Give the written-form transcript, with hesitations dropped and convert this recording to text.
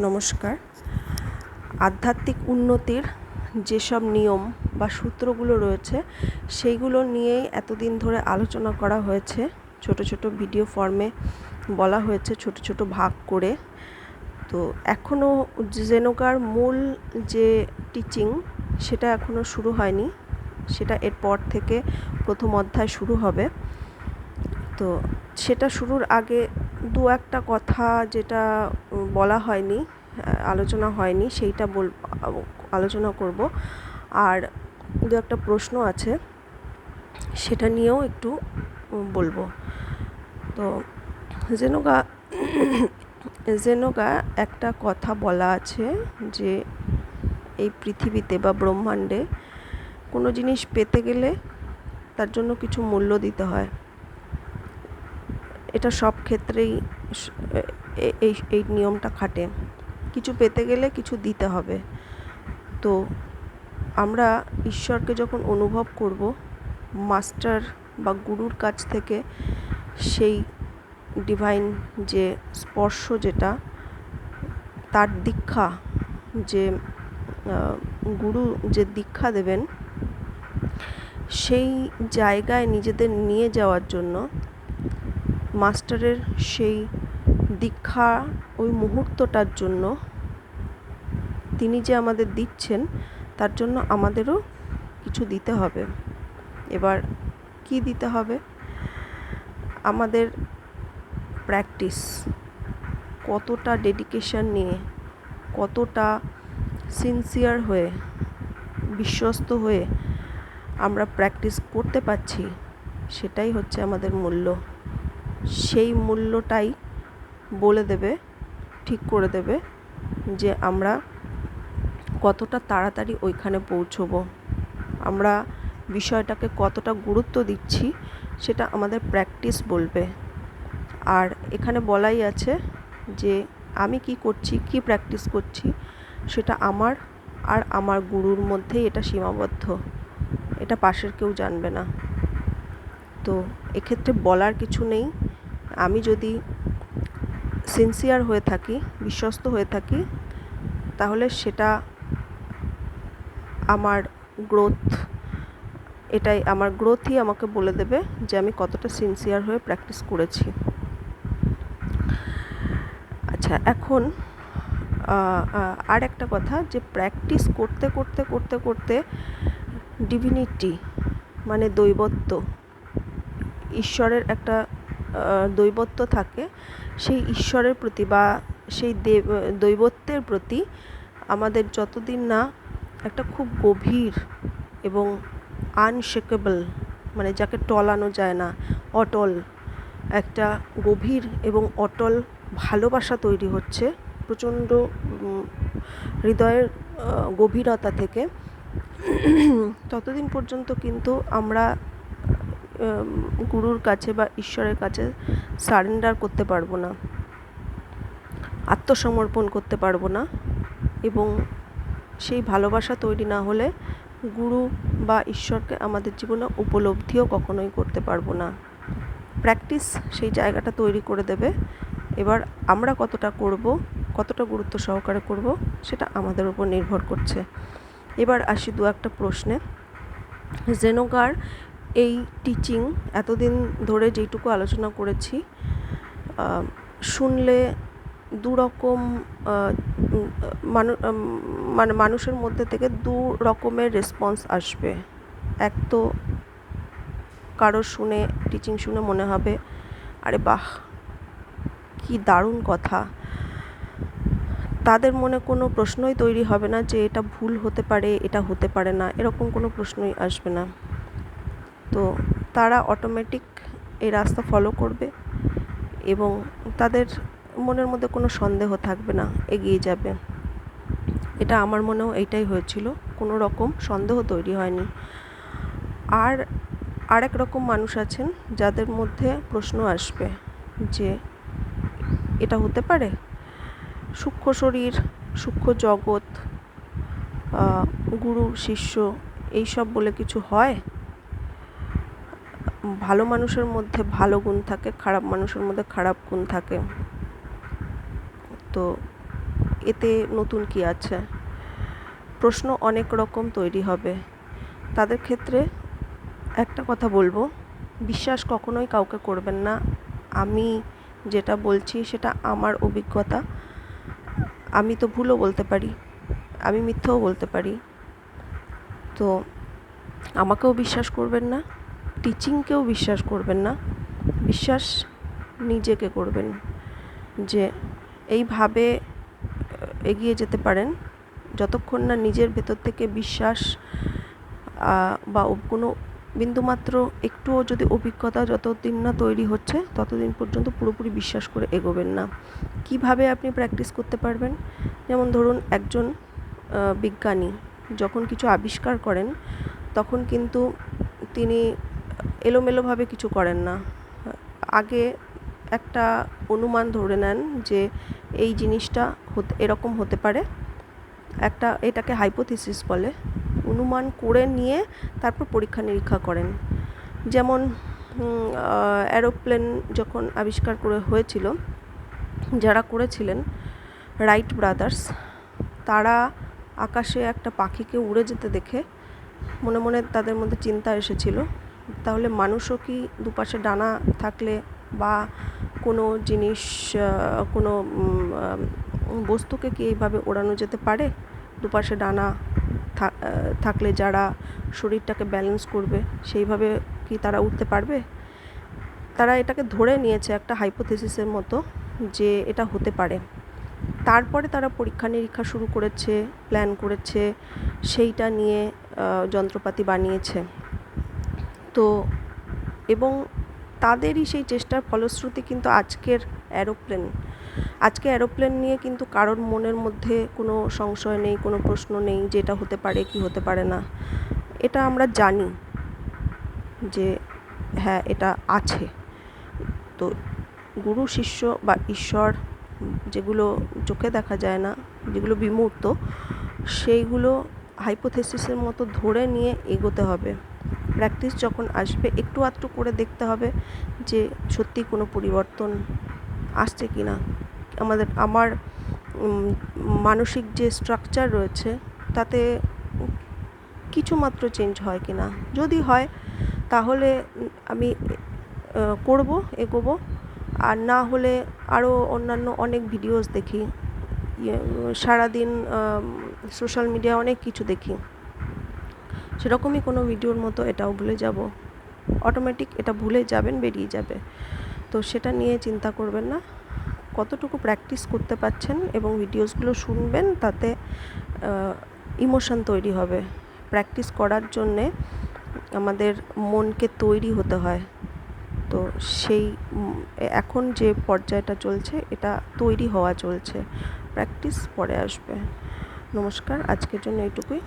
নমস্কার। আধ্যাত্মিক উন্নতির যেসব নিয়ম বা সূত্রগুলো রয়েছে সেইগুলো নিয়েই এতদিন ধরে আলোচনা করা হয়েছে। ছোট ছোট ভিডিও ফর্মে বলা হয়েছে, ছোট ছোট ভাগ করে। তো এখনও জেনোগার মূল যে টিচিং সেটা এখনও শুরু হয়নি, সেটা এরপর থেকে প্রথম অধ্যায় শুরু হবে। তো সেটা শুরুর আগে দু একটা কথা যেটা বলা হয়নি, আলোচনা হয়নি, সেইটা আলোচনা করব। আর দু একটা প্রশ্ন আছে, সেটা নিয়েও একটু বলবো। তো জেনোগা একটা কথা বলা আছে যে এই পৃথিবীতে বা ব্রহ্মাণ্ডে কোনো জিনিস পেতে গেলে তার জন্য কিছু মূল্য দিতে হয়। এটা সব ক্ষেত্রেই এই নিয়মটা খাটে। কিছু পেতে গেলে কিছু দিতে হবে। তো আমরা ঈশ্বরকে যখন অনুভব করব, মাস্টার বা গুরুর কাছ থেকে সেই ডিভাইন যে স্পর্শ, যেটা তার দীক্ষা, যে গুরু যে দীক্ষা দেবেন, সেই জায়গায় নিজেদের নিয়ে যাওয়ার জন্য মাস্টারের সেই দীক্ষা, ওই মুহূর্তটার জন্য তিনি যে আমাদের দিচ্ছেন, তার জন্য আমাদেরও কিছু দিতে হবে। এবার কি দিতে হবে? আমাদের প্র্যাকটিস, কতটা ডেডিকেশন নিয়ে, কতটা সিনসিয়ার হয়ে, বিশ্বস্ত হয়ে আমরা প্র্যাকটিস করতে পারছি, সেটাই হচ্ছে আমাদের মূল্য। সেই মূল্যটাই বলে দেবে, ঠিক করে দেবে যে আমরা কতটা তাড়াতাড়ি ওইখানে পৌঁছবো, আমরা বিষয়টাকে কতটা গুরুত্ব দিচ্ছি, সেটা আমাদের প্র্যাকটিস বলবে। আর এখানে বলাই আছে যে আমি কি করছি, কি প্র্যাকটিস করছি, সেটা আমার আর আমার গুরুর মধ্যেই এটা সীমাবদ্ধ, এটা পাশের কেউ জানবে না। তো এক্ষেত্রে বলার কিছু নেই। আমি যদি সিনসিয়ার হয়ে থাকি, বিশ্বস্ত হয়ে থাকি, তাহলে সেটা আমার গ্রোথ, এটাই আমার গ্রোথই আমাকে বলে দেবে যে আমি কতটা সিনসিয়ার হয়ে প্র্যাকটিস করেছি। আচ্ছা, এখন আর একটা কথা, যে প্র্যাকটিস করতে করতে করতে করতে ডিভিনিটি মানে দৈবত্ব, ঈশ্বরের একটা দৈবত্ব থাকে, সেই ঈশ্বরের প্রতি বা সেই দৈবত্বের প্রতি আমাদের যতদিন না একটা খুব গভীর এবং আনশেকেবল, মানে যাকে টলানো যায় না, অটল একটা গভীর এবং অটল ভালোবাসা তৈরি হচ্ছে প্রচণ্ড হৃদয়ের গভীরতা থেকে, ততদিন পর্যন্ত কিন্তু আমরা গুরুর কাছে বা ঈশ্বরের কাছে সারেন্ডার করতে পারবো না, আত্মসমর্পণ করতে পারবো না। এবং সেই ভালোবাসা তৈরি না হলে গুরু বা ঈশ্বরকে আমাদের জীবনে উপলব্ধিও কখনোই করতে পারবো না। প্র্যাকটিস সেই জায়গাটা তৈরি করে দেবে। এবার আমরা কতটা করব, কতটা গুরুত্ব সহকারে করব, সেটা আমাদের উপর নির্ভর করছে। এবার আসি দু একটা প্রশ্নে। জেনোগার এই টিচিং এতদিন ধরে যেইটুকু আলোচনা করেছি, শুনলে দু রকম মানে মানুষের মধ্যে থেকে দু রকমের রেসপন্স আসবে। এক তো কারো শুনে, টিচিং শুনে মনে হবে আরে বাহ, কি দারুণ কথা। তাদের মনে কোনো প্রশ্নই তৈরি হবে না যে এটা ভুল হতে পারে, এটা হতে পারে না, এরকম কোনো প্রশ্নই আসবে না। তো তারা অটোমেটিক এই রাস্তা ফলো করবে এবং তাদের মনের মধ্যে কোনো সন্দেহ থাকবে না, এগিয়ে যাবে। এটা আমার মনেও এইটাই হয়েছিল, কোনো রকম সন্দেহ তৈরি হয়নি। আর আরেক রকম মানুষ আছেন যাদের মধ্যে প্রশ্ন আসবে যে এটা হতে পারে, সূক্ষ্ম শরীর, সূক্ষ্ম জগৎ, গুরু শিষ্য, এইসব বলে কিছু হয়? ভালো মানুষের মধ্যে ভালো গুণ থাকে, খারাপ মানুষের মধ্যে খারাপ গুণ থাকে। তো এতে নতুন কি আছে? প্রশ্ন অনেক রকম তৈরি হবে। তাদের ক্ষেত্রে একটা কথা বলবো, বিশ্বাস কখনোই কাউকে করবেন না। আমি যেটা বলছি সেটা আমার অভিজ্ঞতা। আমি তো ভুলও বলতে পারি, আমি মিথ্যেও বলতে পারি। তো আমাকেও বিশ্বাস করবেন না, টিচিংকেও বিশ্বাস করবেন না। বিশ্বাস নিজেকে করবেন, যে এইভাবে এগিয়ে যেতে পারেন যতক্ষণ না নিজের ভেতর থেকে বিশ্বাস বা কোনো বিন্দুমাত্র একটুও যদি অভিজ্ঞতা যতদিন না তৈরি হচ্ছে ততদিন পর্যন্ত পুরোপুরি বিশ্বাস করে এগোবেন না। কিভাবে আপনি প্র্যাকটিস করতে পারবেন? যেমন ধরুন, একজন বিজ্ঞানী যখন কিছু আবিষ্কার করেন তখন কিন্তু তিনি এলোমেলোভাবে কিছু করেন না। আগে একটা অনুমান ধরে নেন যে এই জিনিসটা এরকম হতে পারে, এটাকে হাইপোথিসিস বলে। অনুমান করে নিয়ে তারপর পরীক্ষা নিরীক্ষা করেন। যেমন অ্যারোপ্লেন যখন আবিষ্কার হয়েছিল, যারা করেছিলেন রাইট ব্রাদার্স, তারা আকাশে একটা পাখিকে উড়ে যেতে দেখে মনে মনে তাদের মধ্যে চিন্তা এসেছিল, তাহলে মানুষও কি দুপাশে ডানা থাকলে বা কোনো জিনিস, কোনো বস্তুকে কি এইভাবে ওড়ানো যেতে পারে? দুপাশে ডানা থাকলে যারা শরীরটাকে ব্যালেন্স করবে সেইভাবে কি তারা উঠতে পারবে? তারা এটাকে ধরে নিয়েছে একটা হাইপোথিসিসের মতো যে এটা হতে পারে। তারপরে তারা পরীক্ষা নিরীক্ষা শুরু করেছে, প্ল্যান করেছে, সেইটা নিয়ে যন্ত্রপাতি বানিয়েছে। তো এবং তাদেরই সেই চেষ্টার ফলশ্রুতি কিন্তু আজকের অ্যারোপ্লেন নিয়ে কিন্তু কারোর মনের মধ্যে কোনো সংশয় নেই, কোনো প্রশ্ন নেই যে এটা হতে পারে কি হতে পারে না। এটা আমরা জানি যে হ্যাঁ, এটা আছে। তো গুরু শিষ্য বা ঈশ্বর, যেগুলো চোখে দেখা যায় না, যেগুলো বিমূর্ত, সেইগুলো হাইপোথিসিসের মতো ধরে নিয়ে এগোতে হবে। প্র্যাকটিস যখন আসবে একটু আধটু করে দেখতে হবে যে সত্যি কোনো পরিবর্তন আসছে কি না, আমার মানসিক যে স্ট্রাকচার রয়েছে তাতে কিছু মাত্র চেঞ্জ হয় কি না। যদি হয় তাহলে আমি এগোবো, আর না হলে আরও অন্যান্য অনেক ভিডিওস দেখি, সারাদিন সোশ্যাল মিডিয়া অনেক কিছু দেখি, সেরকমই কোনো ভিডিওর মতো এটাও ভুলে যাব, অটোমেটিক এটা ভুলে যাবেন, বেরিয়ে যাবে। তো সেটা নিয়ে চিন্তা করবেন না, কতটুকু প্র্যাকটিস করতে পারছেন এবং ভিডিওসগুলো শুনবেন, তাতে ইমোশন তৈরি হবে। প্র্যাকটিস করার জন্যে আমাদের মনকে তৈরি হতে হয়। তো সেই এখন যে পর্যায়টা চলছে, এটা তৈরি হওয়া চলছে, প্র্যাকটিস পরে আসবে। নমস্কার, আজকের জন্য এইটুকুই।